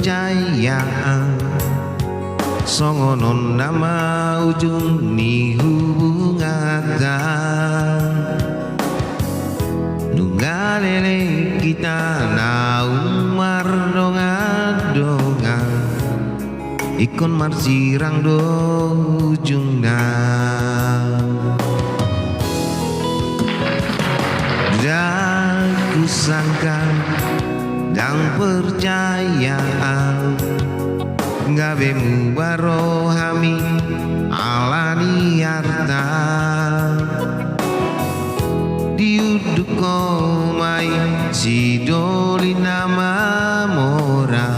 percaya songonon nama ujung ni hubungan nunggalele kita naumar donga ikon marsirang do ujung ku sangka dan percaya gawe mubarohami alani arta diuduk komai sidoli nama mora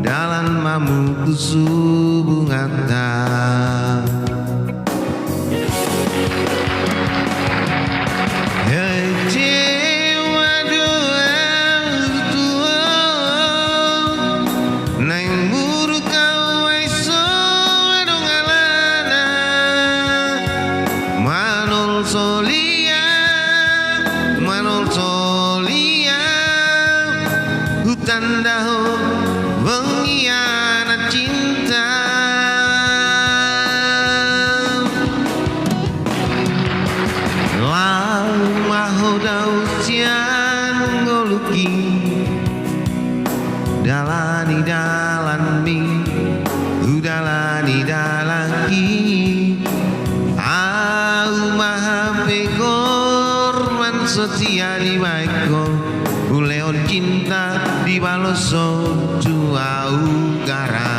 dalam mamu kusubungata Manol solia hutan daun pengkhianat cinta lau mahodau sian ngoluki dalani dalani udalani dalaki setia di baiko uleon cinta di baloso jua ugara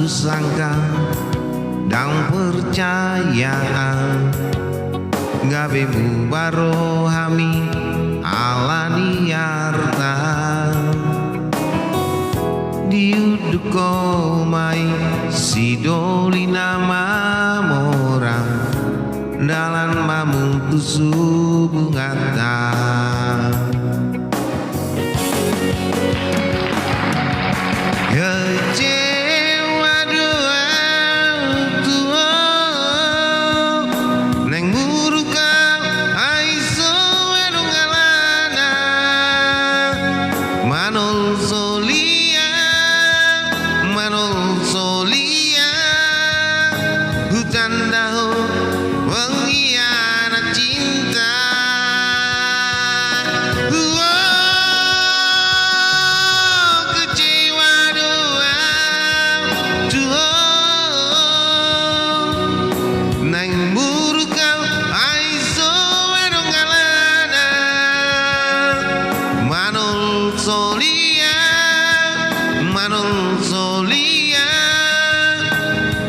ku sangka dan percaya gawe mubarohami alani arta diuduk komai sidoli nama mora dalam mamu kusubungata kecewa doa tua neng muruka aiso edungalana manol solia hutan daun pengkhianat cinta Manol solia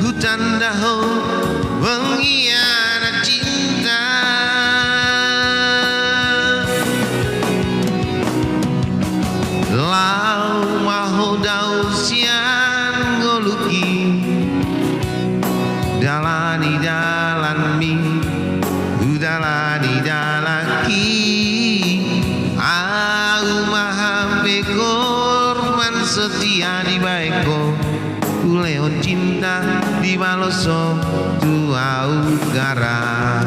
hutan daun pengkhianat cinta lau mahodau sian ngoluki dalani dalani udalani dalaki setia di baiko uleon cinta di baloso tua ugara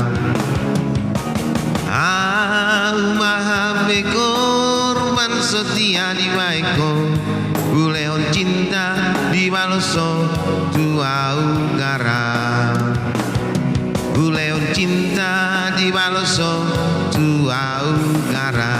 mahabe korban setia di baiko uleon cinta di baloso tua ugara uleon cinta di baloso tua ugara